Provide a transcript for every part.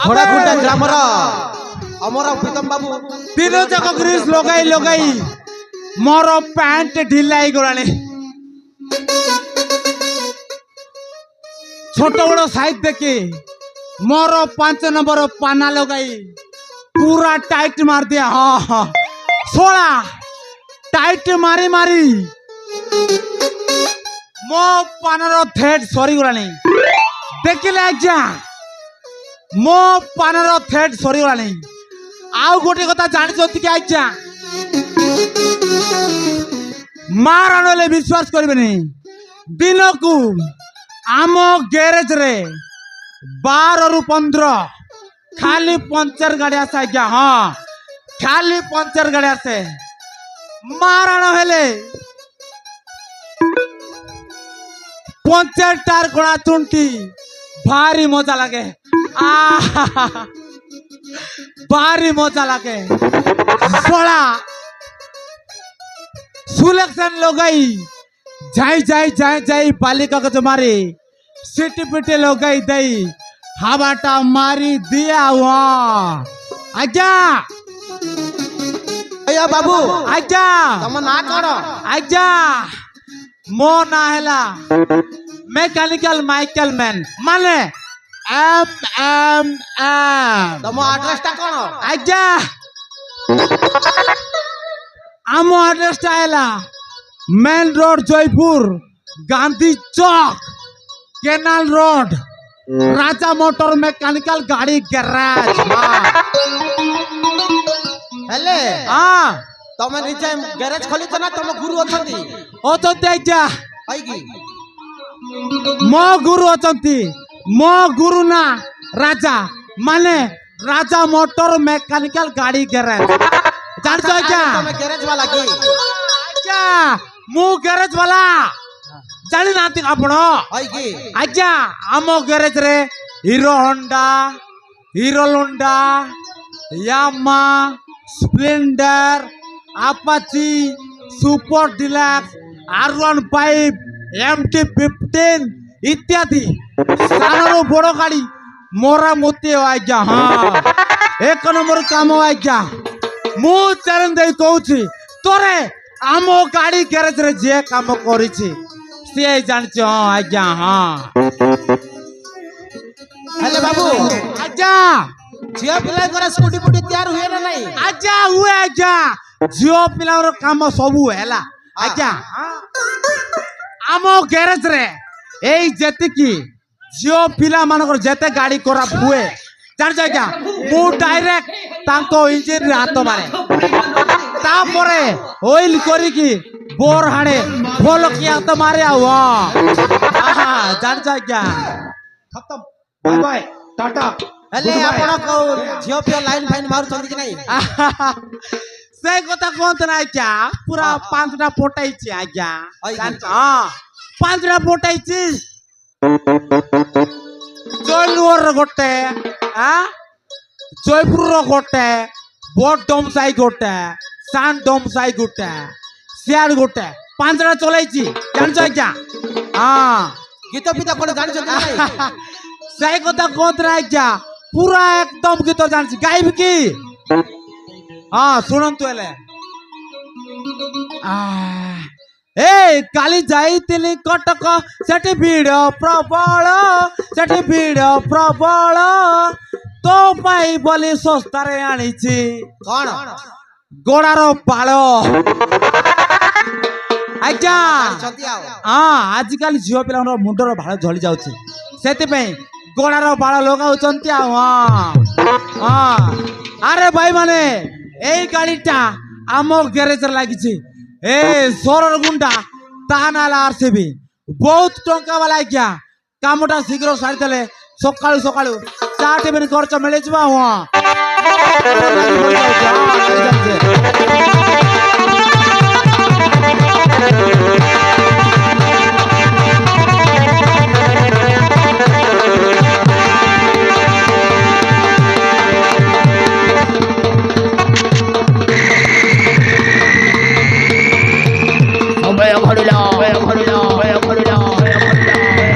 घोड़ाखुंटा grammar अमर प्रीतम बाबू तीन जाक Greece लगाई लगाई मोर पैंट ढिला गलानी छोट बड़ साइज देखी मोर 5 नंबर पाना लगाई पूरा टाइट मार दिया। हाँ हाँ सोला टाइट मारी मारी मो पानर थेट सरी गलानी देखिले आज्ञा मो पानर थेट सरी गलानी। आउ गोटे कथा जानी कि आज्ञा मार आनले विश्वास करें दिन को आम गैरेज रे 12 रु 15 खाली पंचर गाड़ी आसे आज्ञा। हाँ खाली पंचर गाड़ी आसे मार आन हेले पंचर टार कोड़ा चुंटी भारी मजा लगे। भारी मजा लगे सोला सुलेक्शन लगाई जाई जाई जाई जाई बालिका को मारी सीटी पिटी लगाई दई हवाटा मारी दिया हुआ। आज्ञा भैया बाबू आज्ञा तम ना कौन आज्ञा मो ना हेला मैकेनिकल माइकल मैन माने एम तम एड्रेस टा कौन आज्ञा आम एड्रेस टा हेला मेन रोड जयपुर गांधी चौक केनाल रोड राजा मोटर मैकेनिकल गाड़ी गैराज। हेले हाँ तम निजे गैरेज खोली तो ना तम गुरु अछंती ओ तो आज्ञा आईगी मो गुरु अछंती मो गुरु ना राजा माने राजा मोटर मैकेनिकल गाड़ी गैराज जान तो क्या तम गैरेज वाला की आज्ञा मु गैरेज वाला जानी नाती आपण आईगी आज्ञा आम गैरेज रे हीरो होंडा हीरो लोंडा Yamaha Splendor Apache super deluxe R15 MT15 इत्यादि सानरो बड़ गाड़ी मोरा मोती आज्ञा। हाँ एक नंबर काम आज्ञा मु चैलेंज दे कहूची तोरे आम गाड़ी गैरेज रे जे काम करिछि से जानछ। हाँ आज्ञा हाँ हेले बाबू आज्ञा झिया पिला करे स्कूटी पुटी तैयार हुए ना नहीं आज्ञा हुए आज्ञा झियो पिलार काम सबू हैला आज्ञा। आम गैरेज रे एई जेतिकी झियो पिला मानकर जेते गाड़ी खराब हुए जान आज्ञा मु डायरेक्ट तांको इंजिन रे हाथ मारे तापरे ऑयल करिकी बोर हाणे खोल के हाथ मारे आवा। जान आज्ञा खत्म बाय बाय टाटा ହେଲେ ଆପଣ କୋଉ ଝିଅ ପିଅ ଲାଇନ ଫାଇନ ମାରୁଛନ୍ତି କି ନାହିଁ? ସେ କଥା କୁହନ୍ତୁ ନା ଆଜ୍ଞା ପୁରା ହଁ। 5ଟା ପଟାଇଛି ଆଜ୍ଞା ଆଇ ଜାଣିଛ? ହଁ 5ଟା ପଟାଇଛି ଜୟଲୁର ଗୋଟେ ଜୟପୁରର ଗୋଟେ ବଡ ଡମସାଇ ଗୋଟେ ସାନ ଡମସାଇ ଗୋଟେ ସିଆଡ ଗୋଟେ 5ଟା ଚଲେଇଛି ଜାଣିଛ ଆଜ୍ଞା? ହଁ ଗୀତ ଫିତ କଣ ଜାଣିଛନ୍ତି କି ନାହିଁ? ସେଇ କଥା କୁହନ୍ତୁ ନା ଆଜ୍ଞା ପୁରା ଏକଦମ ଗୀତ ଜାଣିଛି ଗାଇବି କି? ହଁ ଶୁଣନ୍ତୁ ହେଲେ ଏ କାଲି ଯାଇଥିଲି କଟକ ସେଠି ଭିଡ଼ ପ୍ରବଳ ସେଠି ଭିଡ଼ ପ୍ରବଳ ତୋ ପାଇଁ ବୋଲି ଶସ୍ତାରେ ଆଣିଛି କଣ ଗୋଡାର ବାଳ ଆଜ୍ଞା। ଜାଣିଛନ୍ତି ଆଉ? ହଁ ଆଜିକାଲି ଝିଅ ପିଲାଙ୍କର ମୁଣ୍ଡର ବାଳ ଝଳି ଯାଉଛି ସେଥିପାଇଁ ଗୋଡାର ବାଳ ଲଗାଉଛନ୍ତି ଆଉ ହଁ ଆରେ ଭାଇ ମାନେ ଏଇ ଗାଡିଟା ଆମ ଗ୍ୟାରେଜରେ ଲାଗିଛି ଏ ସୋରର ଗୁଣ୍ଡା ତା ନାଲା RCB ବହୁତ ଟଙ୍କା ବାଲା ଆଜ୍ଞା କାମଟା ଶୀଘ୍ର ସାରିଦେଲେ ସକାଳୁ ସକାଳୁ 4 ଟିଫିନ ଖର୍ଚ୍ଚ ମିଳିଯିବ ଆଉ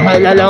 Vaya,